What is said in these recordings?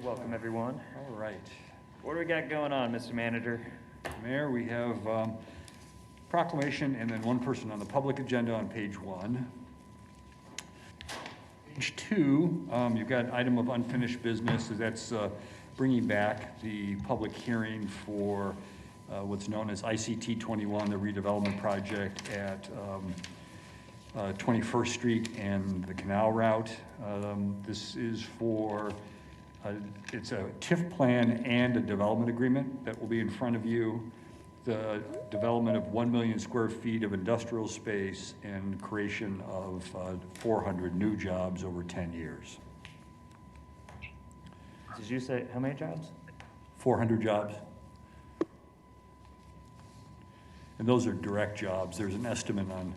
Welcome, everyone. All right. What do we got going on, Mr. Manager? Mayor, we have proclamation and then one person on the public agenda on page 1. Page 2, you've got an item of unfinished business. That's bringing back the public hearing for what's known as ICT 21, the redevelopment project at 21st Street and the Canal Route. This is for, it's a TIF plan and a development agreement that will be in front of you. The development of 1 million square feet of industrial space and creation of 400 new jobs over 10 years. Did you say how many jobs? 400 jobs. And those are direct jobs. There's an estimate on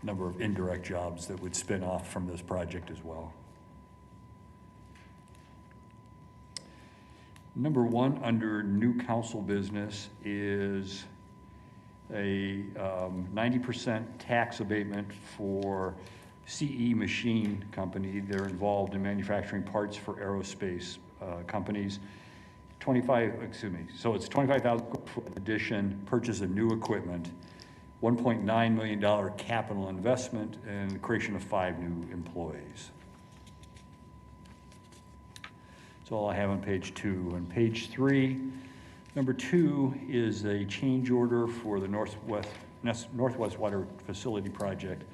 number of indirect jobs that would spin off from this project as well. Number 1 under new council business is a 90% tax abatement for CE Machine Company. They're involved in manufacturing parts for aerospace companies. So it's 25,000 addition, purchase of new equipment, $1.9 million capital investment, and the creation of 5 new employees. That's all I have on page 2. On page 3, number 2 is a change order for the Northwest Water Facility Project.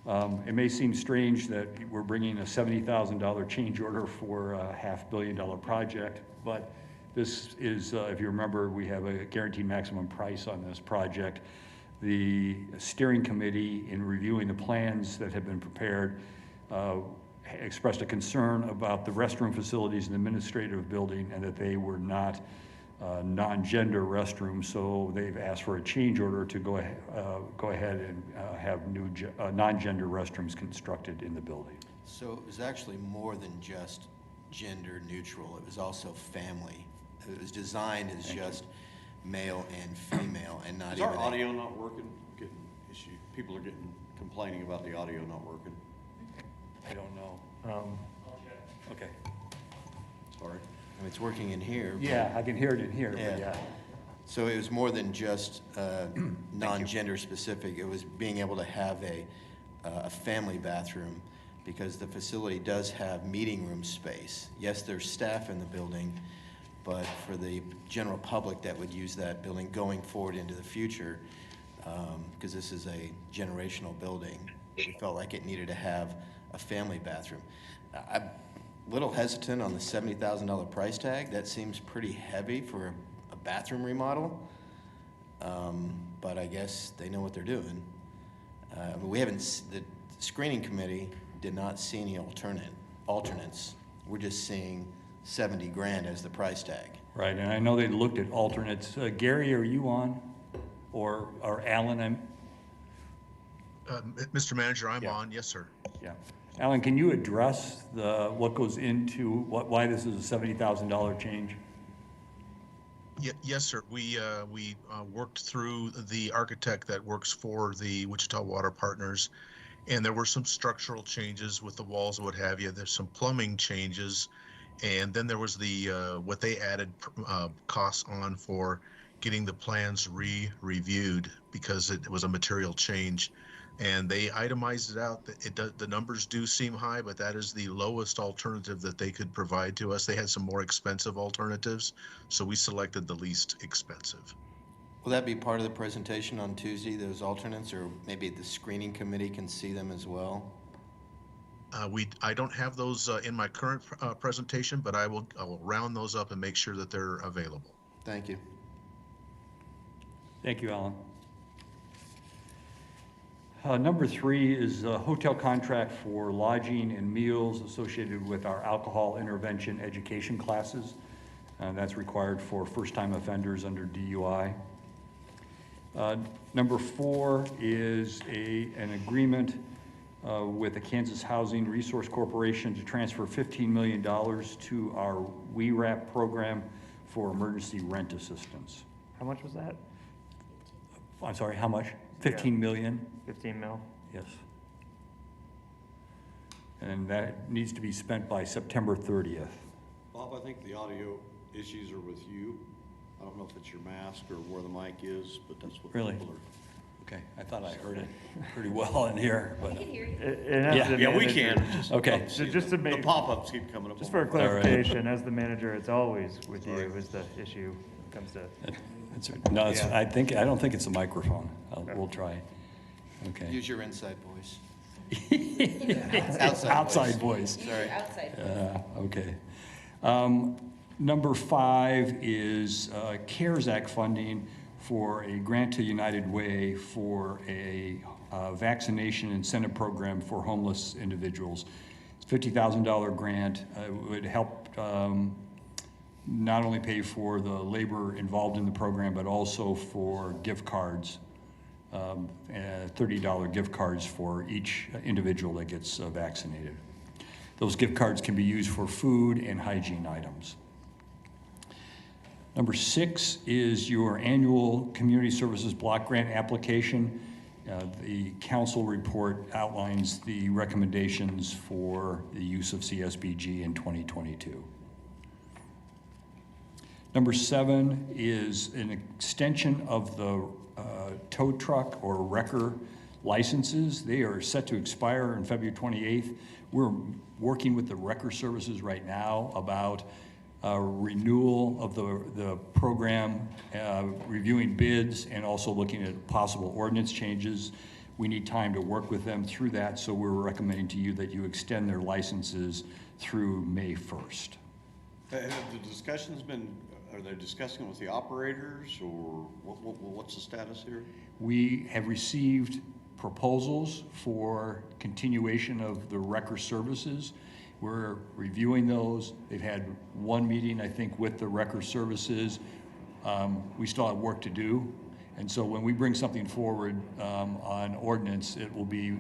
It may seem strange that we're bringing a $70,000 change order for a $500 million project, but this is, if you remember, we have a guaranteed maximum price on this project. The steering committee, in reviewing the plans that have been prepared, expressed a concern about the restroom facilities in the administrative building and that they were not non-gender restrooms, so they've asked for a change order to go ahead and have new non-gender restrooms constructed in the building. So it was actually more than just gender neutral, it was also family. It was designed as just male and female and not Is our audio not working? Getting issue. People are complaining about the audio not working. I don't know. Okay. Sorry. I mean, it's working in here. Yeah, I can hear it in here, Yeah. but yeah. So it was more than just non-gender specific. It was being able to have a family bathroom because the facility does have meeting room space. Yes, there's staff in the building, but for the general public that would use that building going forward into the future, because this is a generational building, we felt like it needed to have a family bathroom. I'm a little hesitant on the $70,000 price tag. That seems pretty heavy for a bathroom remodel, but I guess they know what they're doing. We haven't, the screening committee did not see any alternates. We're just seeing 70 grand as the price tag. Right, and I know they looked at alternates. Gary, are you on? Or Alan? Mr. Manager, I'm Yeah. on. Yes, sir. Yeah. Alan, can you address what goes into, why this is a $70,000 change? Yes, sir. We worked through the architect that works for the Wichita Water Partners, and there were some structural changes with the walls and what have you. There's some plumbing changes, and then there was the what they added costs on for getting the plans reviewed because it was a material change. And they itemized it out. The numbers do seem high, but that is the lowest alternative that they could provide to us. They had some more expensive alternatives, so we selected the least expensive. Will that be part of the presentation on Tuesday, those alternates, or maybe the screening committee can see them as well? I don't have those in my current presentation, but I will round those up and make sure that they're available. Thank you. Thank you, Alan. Number 3 is a hotel contract for lodging and meals associated with our alcohol intervention education classes. That's required for first-time offenders under DUI. Number 4 is an agreement with the Kansas Housing Resource Corporation to transfer $15 million to our WERAP program for emergency rent assistance. How much was that? I'm sorry, how much? 15 million? 15 mil? Yes. And that needs to be spent by September 30th. Bob, Bob, I think the audio issues are with you. I don't know if it's your mask or where the mic is, but that's what Really? people are. Okay, I thought I heard it pretty well in here, but, Yeah, we can. Just- Okay. So just to The make- pop-ups keep coming up. Just on for my- clarification, as the manager, it's always with you Sorry. is the issue when it comes to, no, it's, Yeah. I don't think it's a microphone. We'll try. Okay. Use your inside voice. Outside voice. Sorry. Outside. Okay. Number 5 is CARES Act funding for a grant to United Way for a vaccination incentive program for homeless individuals. It's a $50,000 grant. It would help not only pay for the labor involved in the program, but also for gift cards, $30 gift cards for each individual that gets vaccinated. Those gift cards can be used for food and hygiene items. Number 6 is your annual Community Services Block Grant application. The council report outlines the recommendations for the use of CSBG in 2022. Number 7 is an extension of the tow truck or wrecker licenses. They are set to expire on February 28th. We're working with the wrecker services right now about renewal of the program, reviewing bids, and also looking at possible ordinance changes. We need time to work with them through that, so we're recommending to you that you extend their licenses through May 1st. Have the discussions been, are they discussing with the operators, or what's the status here? We have received proposals for continuation of the wrecker services. We're reviewing those. They've had one meeting, I think, with the wrecker services. We still have work to do. And so when we bring something forward on ordinance, it will be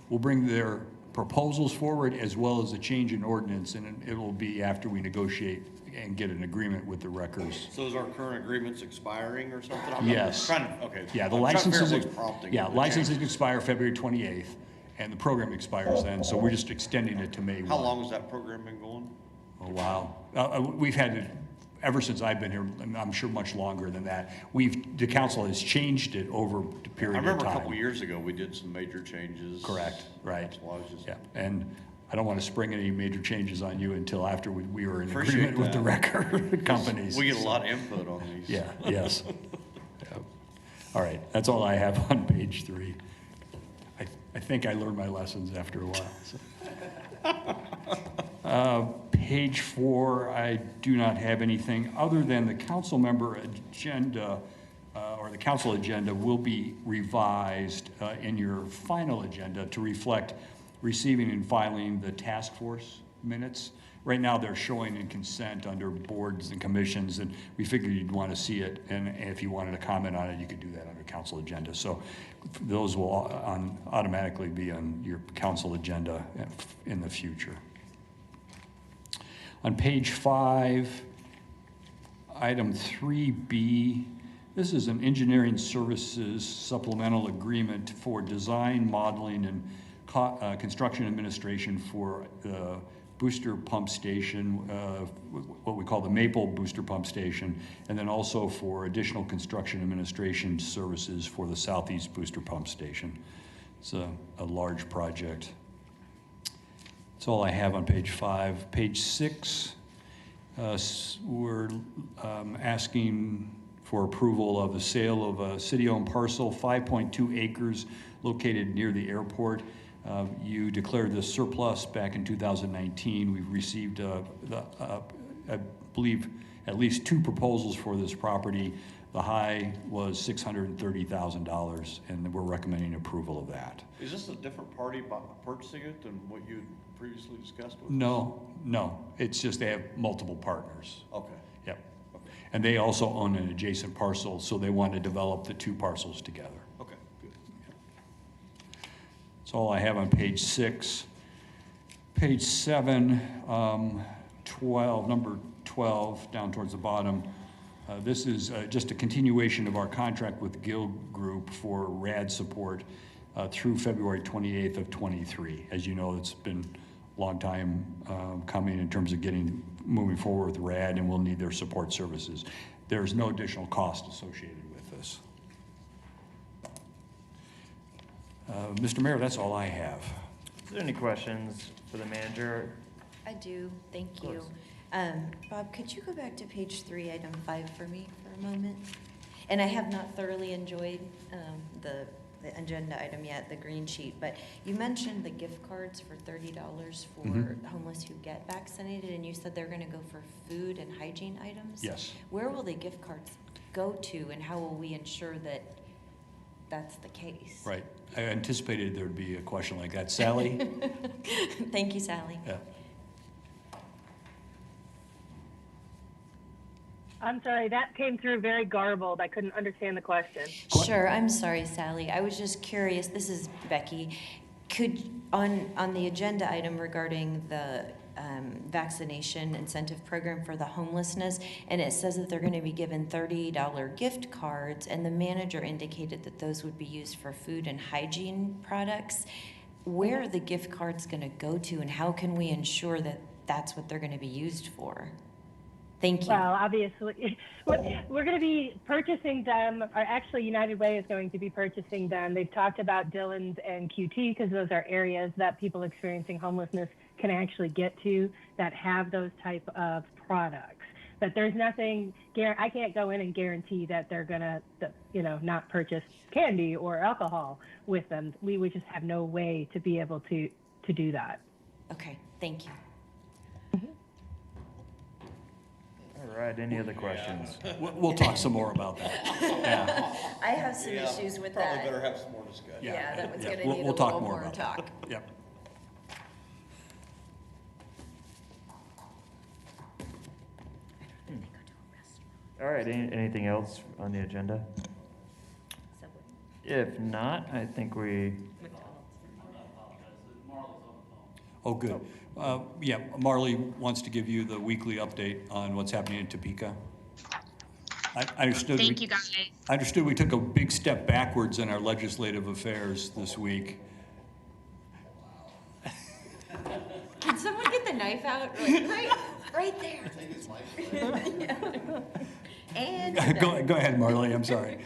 we'll bring their proposals forward as well as a change in ordinance, and it will be after we negotiate and get an agreement with the wreckers. So is our current agreements expiring or something? I'm Yes. trying to, okay. Yeah, the I'm trying to figure out licenses, what's prompting yeah, the licenses change. expire February 28th, and the program expires then, so we're just extending it to May 1. How long has that program been going? Oh, wow. We've had it ever since I've been here, and I'm sure much longer than that. The council has changed it over the period I of remember time. a couple years ago, we did some major changes. Correct, right. That's why I was just. Yeah, and I don't want to spring any major changes on you until after we were in Appreciate agreement with the that. wrecker companies. We get a lot of input on these. Yeah, yes. Yeah. All right, that's all I have on page 3. I think I learned my lessons after a while. So. Page 4, I do not have anything other than the council member agenda, or the council agenda will be revised in your final agenda to reflect receiving and filing the task force minutes. Right now, they're showing in consent under boards and commissions, and we figured you'd want to see it, and if you wanted to comment on it, you could do that under council agenda. So those will automatically be on your council agenda in the future. On page 5, item 3B, this is an engineering services supplemental agreement for design, modeling, and construction administration for the booster pump station, what we call the Maple Booster Pump Station, and then also for additional construction administration services for the Southeast Booster Pump Station. It's a large project. That's all I have on page 5. Page 6, we're asking for approval of the sale of a city-owned parcel, 5.2 acres located near the airport. You declared this surplus back in 2019. We've received, I believe, at least 2 proposals for this property. The high was $630,000, and we're recommending approval of that. Is this a different party purchasing it than what you previously discussed with us? No, it's just they have multiple partners. Okay. Yep. Okay. And they also own an adjacent parcel, so they want to develop the 2 parcels together. Okay, good. That's all I have on page 6. Page 7, 12, number 12, down towards the bottom. This is just a continuation of our contract with Guild Group for RAD support through February 28th of 23. As you know, it's been long time coming in terms of moving forward with RAD, and we'll need their support services. There's no additional cost associated with this. Mr. Mayor, that's all I have. Is there any questions for the manager? I do, thank you. course. Bob, could you go back to page 3, item 5 for me for a moment? And I have not thoroughly enjoyed the agenda item yet, the green sheet, but you mentioned the gift cards for $30 for homeless who get vaccinated, and you said they're gonna go for food and hygiene items? Yes. Where will the gift cards go to, and how will we ensure that that's the case? Right. I anticipated there'd be a question like that. Sally? Thank you, Sally. Yeah. I'm sorry, that came through very garbled. I couldn't understand the question. Sure, I'm sorry, Sally. I was just curious, this is Becky. Could, on the agenda item regarding the vaccination incentive program for the homelessness, and it says that they're gonna be given $30 gift cards, and the manager indicated that those would be used for food and hygiene products. Where are the gift cards gonna go to, and how can we ensure that that's what they're gonna be used for? Thank you. Well, obviously, we're going to be purchasing them, or actually United Way is going to be purchasing them. They've talked about Dillon's and QT because those are areas that people experiencing homelessness can actually get to that have those type of products. But there's nothing, I can't go in and guarantee that they're going to, not purchase candy or alcohol with them. We would just have no way to be able to do that. Okay, thank you. All right, any other questions? We'll talk some more about that. Yeah. I have some issues with that. Probably better have some more discussion. Yeah, that was gonna We'll- need a we'll talk little more more about that. talk. Yep. All right, anything else on the agenda? Subway. If not, I think we, Oh, good. Yeah, Marley wants to give you the weekly update on what's happening in Topeka. I understood. Thank you, guys. I understood we took a big step backwards in our legislative affairs this week. Can someone get the knife out? Right there. And Go ahead, Marley, I'm sorry.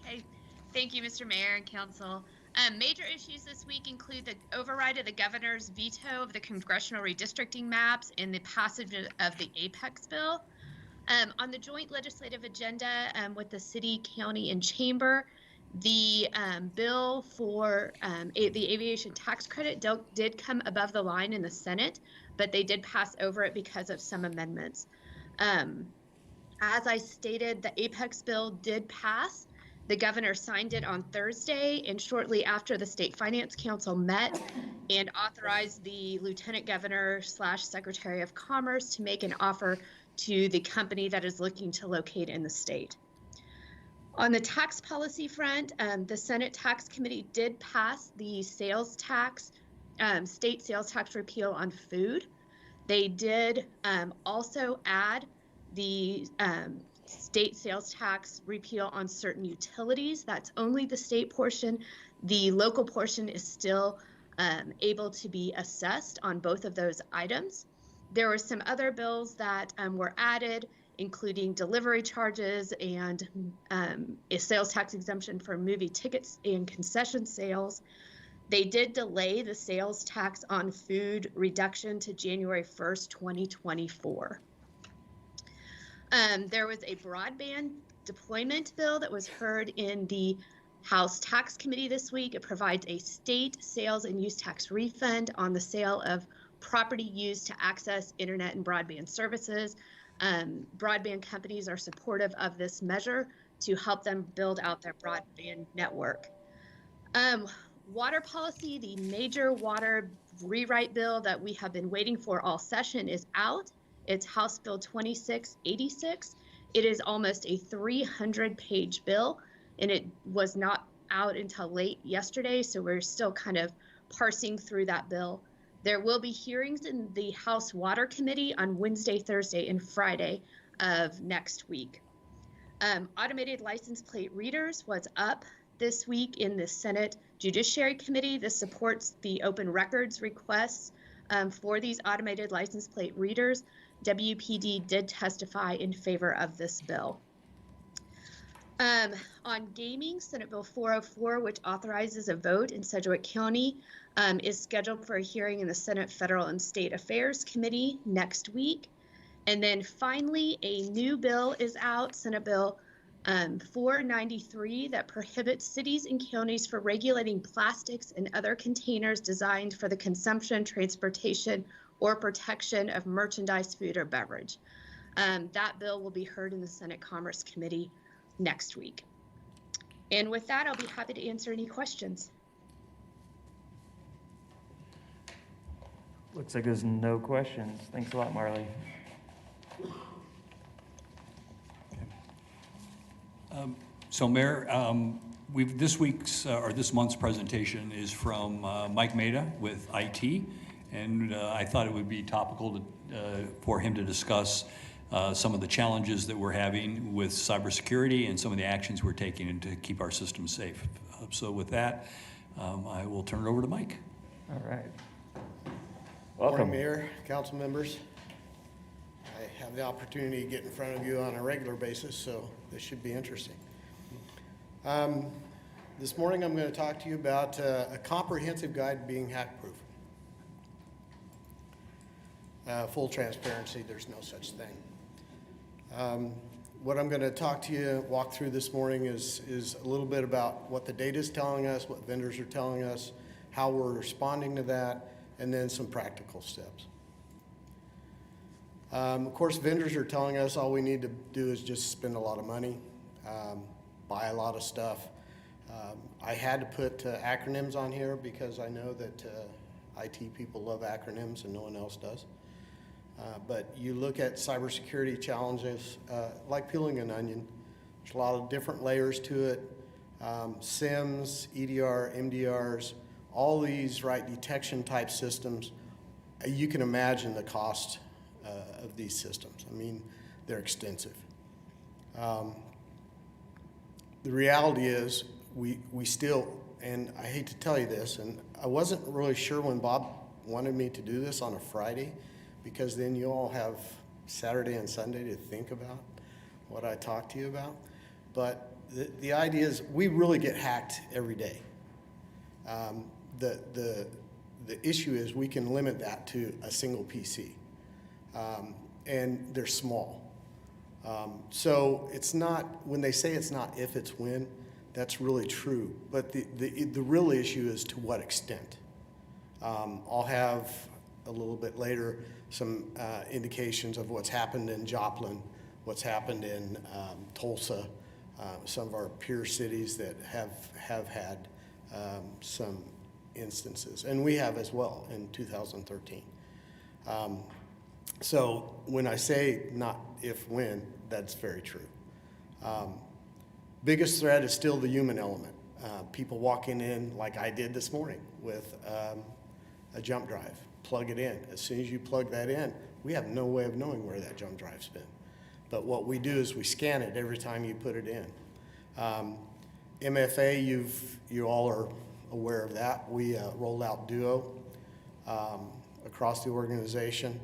Okay. Thank you, Mr. Mayor and Council. Major issues this week include the override of the governor's veto of the congressional redistricting maps and the passage of the Apex bill. On the joint legislative agenda with the city, county, and chamber, the bill for the aviation tax credit did come above the line in the Senate, but they did pass over it because of some amendments. As I stated, the Apex bill did pass. The governor signed it on Thursday, and shortly after the State Finance Council met and authorized the Lieutenant Governor / Secretary of Commerce to make an offer to the company that is looking to locate in the state. On the tax policy front, the Senate Tax Committee did pass the sales tax, state sales tax repeal on food. They did also add the state sales tax repeal on certain utilities. That's only the state portion. The local portion is still able to be assessed on both of those items. There were some other bills that were added, including delivery charges and a sales tax exemption for movie tickets and concession sales. They did delay the sales tax on food reduction to January 1st, 2024. There was a broadband deployment bill that was heard in the House Tax Committee this week. It provides a state sales and use tax refund on the sale of property used to access internet and broadband services. Broadband companies are supportive of this measure to help them build out their broadband network. Water policy, the major water rewrite bill that we have been waiting for all session is out. It's House Bill 2686. It is almost a 300-page bill, and it was not out until late yesterday, so we're still kind of parsing through that bill. There will be hearings in the House Water Committee on Wednesday, Thursday, and Friday of next week. Automated license plate readers was up this week in the Senate Judiciary Committee. This supports the open records requests for these automated license plate readers. WPD did testify in favor of this bill. On gaming, Senate Bill 404, which authorizes a vote in Sedgwick County, is scheduled for a hearing in the Senate Federal and State Affairs Committee next week. And then finally, a new bill is out, Senate Bill 493, that prohibits cities and counties from regulating plastics and other containers designed for the consumption, transportation, or protection of merchandise, food, or beverage. That bill will be heard in the Senate Commerce Committee next week. And with that, I'll be happy to answer any questions. Looks like there's no questions. Thanks a lot, Marley. So Mayor, this week's or this month's presentation is from Mike Maida with IT, and I thought it would be topical for him to discuss some of the challenges that we're having with cybersecurity and some of the actions we're taking to keep our systems safe. So with that, I will turn it over to Mike. All right. Morning, Welcome. Mayor, council members. I have the opportunity to get in front of you on a regular basis, so this should be interesting. This morning I'm going to talk to you about a comprehensive guide to being hack-proof. Full transparency, there's no such thing. What I'm going to walk through this morning is a little bit about what the data is telling us, what vendors are telling us, how we're responding to that, and then some practical steps. Of course, vendors are telling us all we need to do is just spend a lot of money, buy a lot of stuff. I had to put acronyms on here because I know that IT people love acronyms and no one else does. But you look at cybersecurity challenges, like peeling an onion. There's a lot of different layers to it. SIMs, EDR, MDRs, all these detection type systems. You can imagine the cost of these systems. I mean, they're extensive. The reality is we still, and I hate to tell you this, and I wasn't really sure when Bob wanted me to do this on a Friday, because then you all have Saturday and Sunday to think about what I talked to you about. But the idea is we really get hacked every day. The issue is we can limit that to a single PC, and they're small. So it's not, when they say it's not if, it's when, that's really true. But the real issue is to what extent. I'll have a little bit later some indications of what's happened in Joplin, what's happened in Tulsa, some of our peer cities that have had some instances, and we have as well in 2013. So when I say not if, when, that's very true. Biggest threat is still the human element. People walking in like I did this morning with a jump drive, plug it in. As soon as you plug that in, we have no way of knowing where that jump drive's been. But what we do is we scan it every time you put it in. MFA, you all are aware of that. We rolled out Duo across the organization.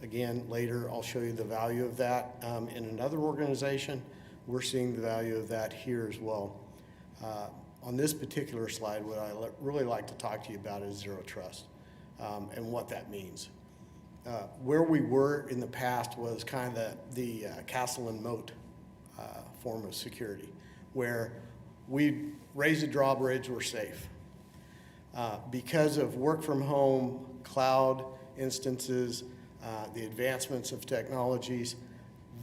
Again, later I'll show you the value of that in another organization. We're seeing the value of that here as well. On this particular slide, what I really like to talk to you about is zero trust and what that means. Where we were in the past was kind of the castle and moat form of security, where we raise a drawbridge, we're safe. Because of work from home, cloud instances, the advancements of technologies,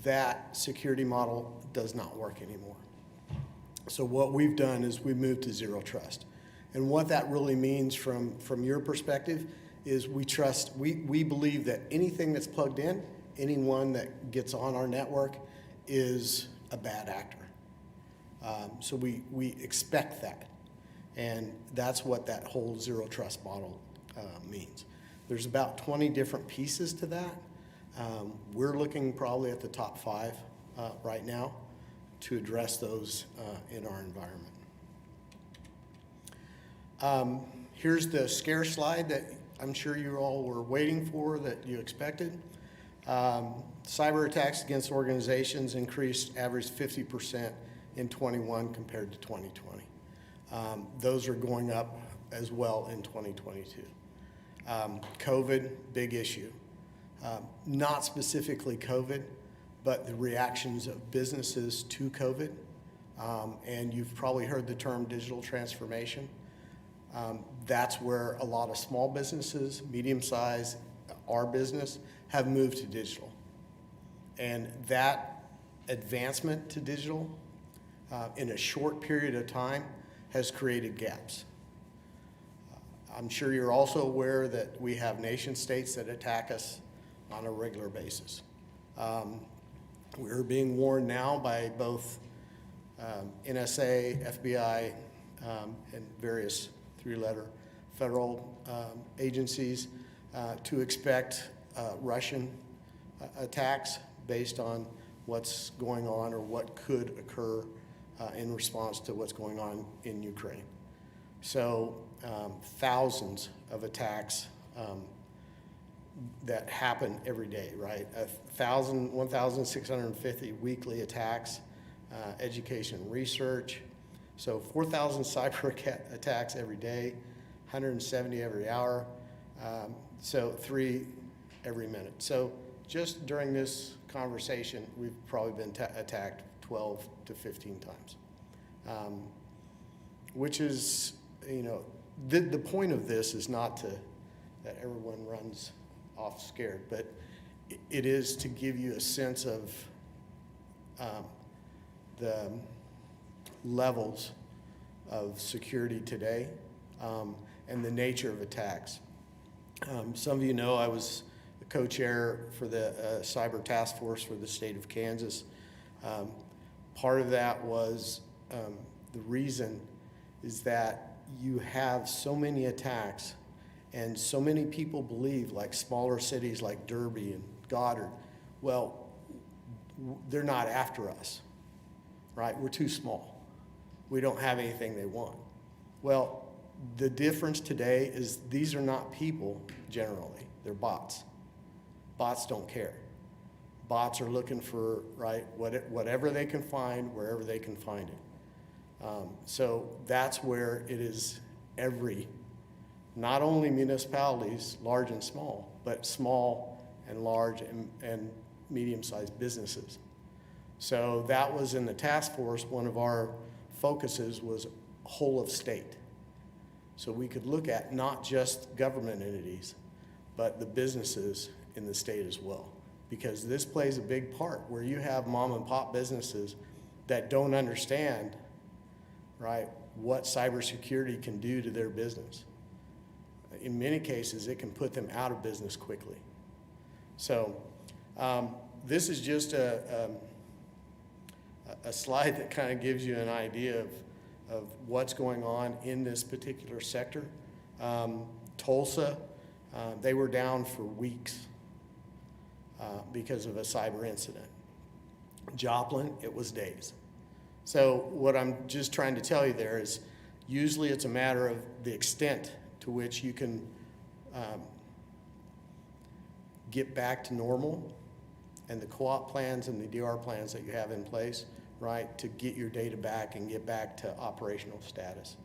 that security model does not work anymore. So what we've done is we moved to zero trust. And what that really means from your perspective is we believe that anything that's plugged in, anyone that gets on our network is a bad actor. So we expect that. And that's what that whole zero trust model means. There's about 20 different pieces to that. We're looking probably at the top 5 right now to address those in our environment. Here's the scare slide that I'm sure you all were waiting for, that you expected. Cyber attacks against organizations increased, averaged 50% in 21 compared to 2020. Those are going up as well in 2022. COVID, big issue. Not specifically COVID, but the reactions of businesses to COVID. And you've probably heard the term digital transformation. That's where a lot of small businesses, medium-sized, our business, have moved to digital. And that advancement to digital in a short period of time has created gaps. I'm sure you're also aware that we have nation states that attack us on a regular basis. We're being warned now by both NSA, FBI, and various three-letter federal agencies to expect Russian attacks based on what's going on or what could occur in response to what's going on in Ukraine. So thousands of attacks that happen every day, right? 1,650 weekly attacks, education and research. So 4,000 cyber attacks every day, 170 every hour, so 3 every minute. So just during this conversation, we've probably been attacked 12 to 15 times, which is, you know, the point of this is not that everyone runs off scared, but it is to give you a sense of the levels of security today and the nature of attacks. Some of you know I was the co-chair for the cyber task force for the state of Kansas. Part of that was the reason is that you have so many attacks and so many people believe, like smaller cities like Derby and Goddard, well, they're not after us, right? We're too small. We don't have anything they want. Well, the difference today is these are not people generally, they're bots. Bots don't care. Bots are looking for, right, whatever they can find, wherever they can find it. So that's where it is not only municipalities, large and small, but small and large and medium-sized businesses. So that was in the task force, one of our focuses was whole of state. So we could look at not just government entities, but the businesses in the state as well. Because this plays a big part where you have mom and pop businesses that don't understand, right, what cybersecurity can do to their business. In many cases, it can put them out of business quickly. So this is just a slide that kind of gives you an idea of what's going on in this particular sector. Tulsa, they were down for weeks because of a cyber incident. Joplin, it was days. So what I'm just trying to tell you there is usually it's a matter of the extent to which you can get back to normal and the co-op plans and the DR plans that you have in place, right, to get your data back and get back to operational status.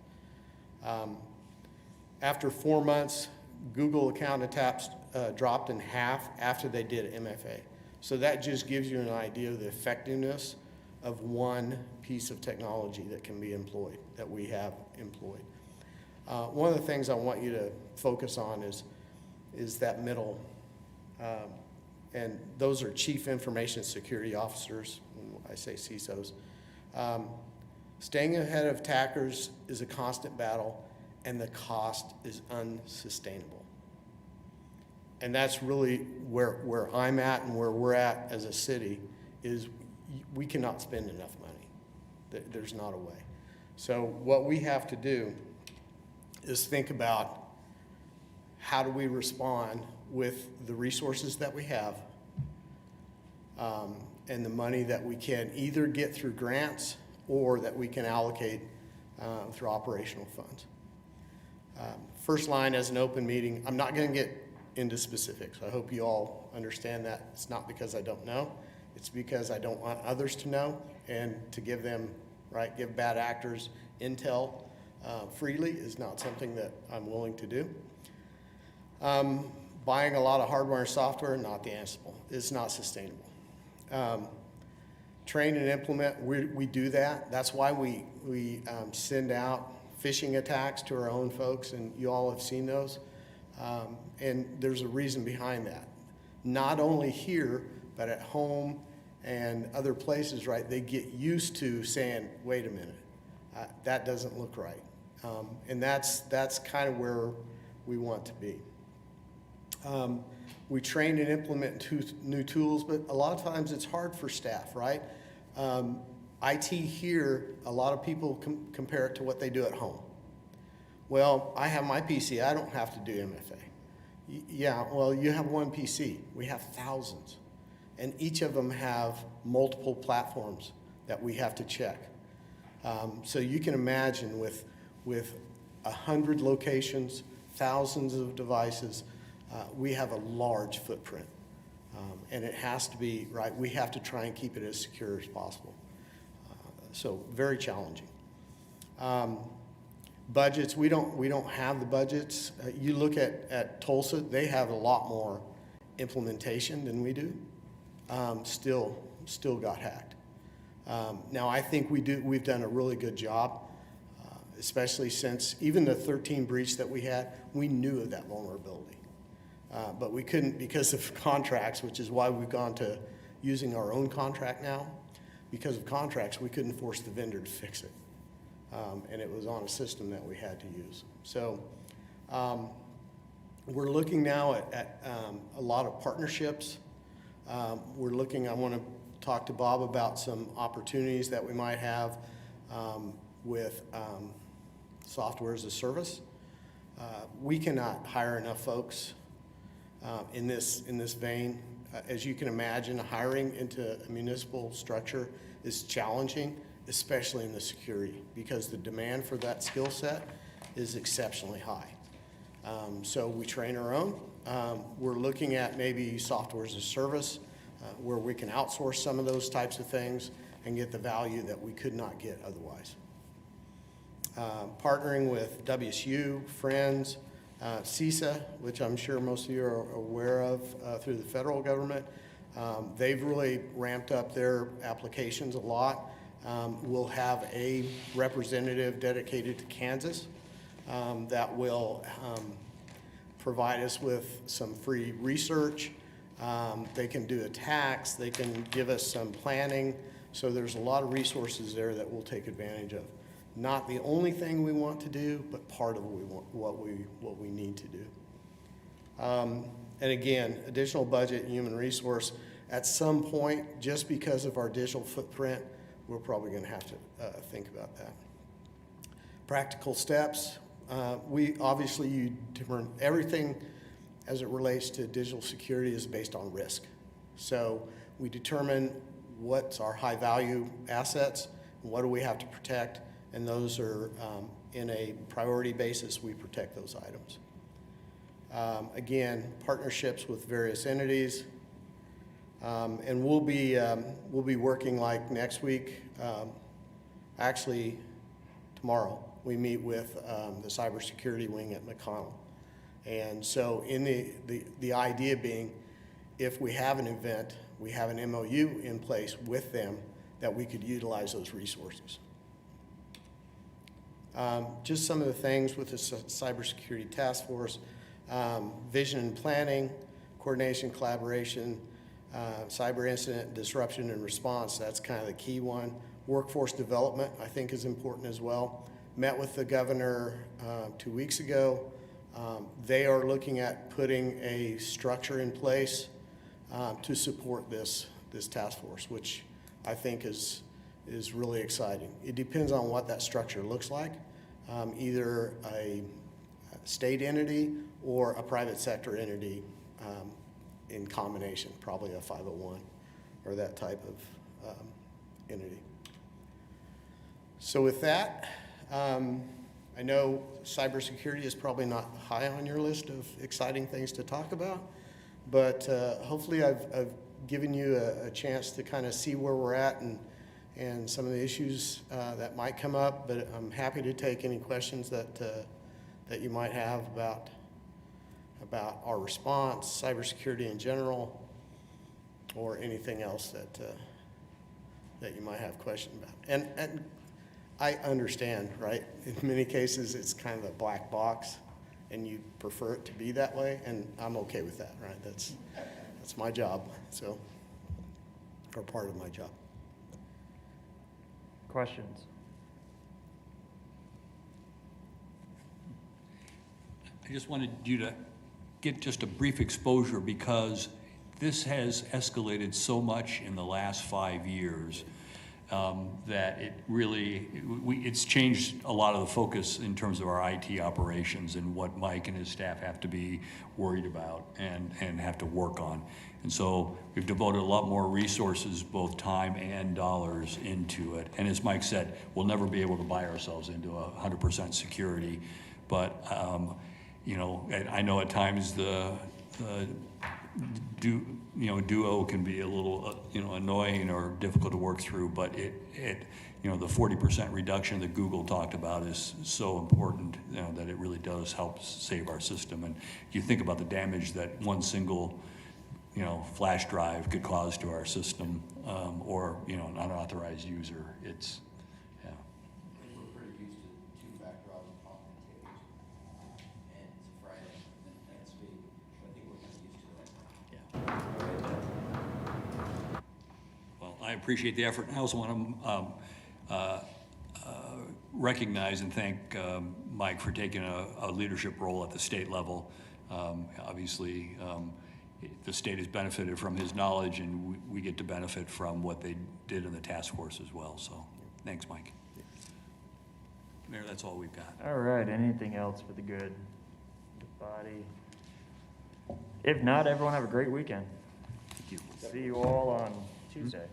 After 4 months, Google account attacks dropped in half after they did MFA. So that just gives you an idea of the effectiveness of one piece of technology that can be employed, that we have employed. One of the things I want you to focus on is that middle, and those are Chief Information Security Officers, when I say CISOs. Staying ahead of attackers is a constant battle, and the cost is unsustainable. And that's really where I'm at and where we're at as a city is we cannot spend enough money. There's not a way. So what we have to do is think about how do we respond with the resources that we have and the money that we can either get through grants or that we can allocate through operational funds. First line as an open meeting, I'm not going to get into specifics. I hope you all understand that. It's not because I don't know. It's because I don't want others to know and to give them, right, give bad actors intel freely is not something that I'm willing to do. Buying a lot of hardware and software, not the answer. It's not sustainable. Train and implement, we do that. That's why we send out phishing attacks to our own folks, and you all have seen those. And there's a reason behind that. Not only here, but at home and other places, right? They get used to saying, wait a minute, that doesn't look right. And that's kind of where we want to be. We train and implement new tools, but a lot of times it's hard for staff, right? IT here, a lot of people compare it to what they do at home. Well, I have my PC, I don't have to do MFA. Yeah, well, you have one PC. We have thousands. And each of them have multiple platforms that we have to check. So you can imagine with 100 locations, thousands of devices, we have a large footprint. And it has to be, right, we have to try and keep it as secure as possible. So very challenging. Budgets, we don't have the budgets. You look at Tulsa, they have a lot more implementation than we do. Still got hacked. Now I think we've done a really good job, especially since even the 13 breach that we had, we knew of that vulnerability. But we couldn't because of contracts, which is why we've gone to using our own contract now. Because of contracts, we couldn't force the vendor to fix it. And it was on a system that we had to use. So we're looking now at a lot of partnerships. I want to talk to Bob about some opportunities that we might have with software as a service. We cannot hire enough folks in this vein. As you can imagine, hiring into a municipal structure is challenging, especially in the security, because the demand for that skill set is exceptionally high. So we train our own. We're looking at maybe software as a service where we can outsource some of those types of things and get the value that we could not get otherwise. Partnering with WSU, Friends, CISA, which I'm sure most of you are aware of through the federal government. They've really ramped up their applications a lot. We'll have a representative dedicated to Kansas that will provide us with some free research. They can do attacks, they can give us some planning. So there's a lot of resources there that we'll take advantage of. Not the only thing we want to do, but part of what we need to do. And again, additional budget and human resource. At some point, just because of our digital footprint, we're probably going to have to think about that. Practical steps. You different everything as it relates to digital security is based on risk. So we determine what's our high value assets, and what do we have to protect, and those are in a priority basis, we protect those items. Again, partnerships with various entities, and we'll be working like next week. Actually, tomorrow we meet with the cybersecurity wing at McConnell, and so in the idea being, if we have an event, we have an MOU in place with them that we could utilize those resources. Just some of the things with the cybersecurity task force, vision and planning, coordination, collaboration, cyber incident disruption and response, that's kind of the key one. Workforce development, I think, is important as well. Met with the governor 2 weeks ago. They are looking at putting a structure in place to support this task force, which I think is really exciting. It depends on what that structure looks like, either a state entity or a private sector entity in combination, probably a 501 or that type of entity. So with that, I know cybersecurity is probably not high on your list of exciting things to talk about, but hopefully I've given you a chance to kind of see where we're at and some of the issues that might come up, but I'm happy to take any questions that you might have about our response, cybersecurity in general, or anything else that you might have questions about. And I understand, right? In many cases, it's kind of a black box, and you prefer it to be that way, and I'm okay with that, right? That's my job, so, or part of my job. Questions? I just wanted you to get just a brief exposure because this has escalated so much in the last 5 years that it really, it's changed a lot of the focus in terms of our IT operations and what Mike and his staff have to be worried about and have to work on. And so we've devoted a lot more resources, both time and dollars, into it. And as Mike said, we'll never be able to buy ourselves into 100% security. But, you know, I know at times Duo can be a little, annoying or difficult to work through, but the 40% reduction that Google talked about is so important, that it really does help save our system. And you think about the damage that one single, flash drive could cause to our system, or, an unauthorized user. It's, yeah. We're pretty used to two-factor authentication, and it's a Friday, next week, I think we're kind of used to that. Well, I appreciate the effort. I also want to recognize and thank Mike for taking a leadership role at the state level. Obviously, the state has benefited from his knowledge, and we get to benefit from what they did in the task force as well. So, thanks, Mike. Mayor, that's all we've got. All right, anything else for the good of the body? If not, everyone have a great weekend. Thank you. See you all on Tuesday.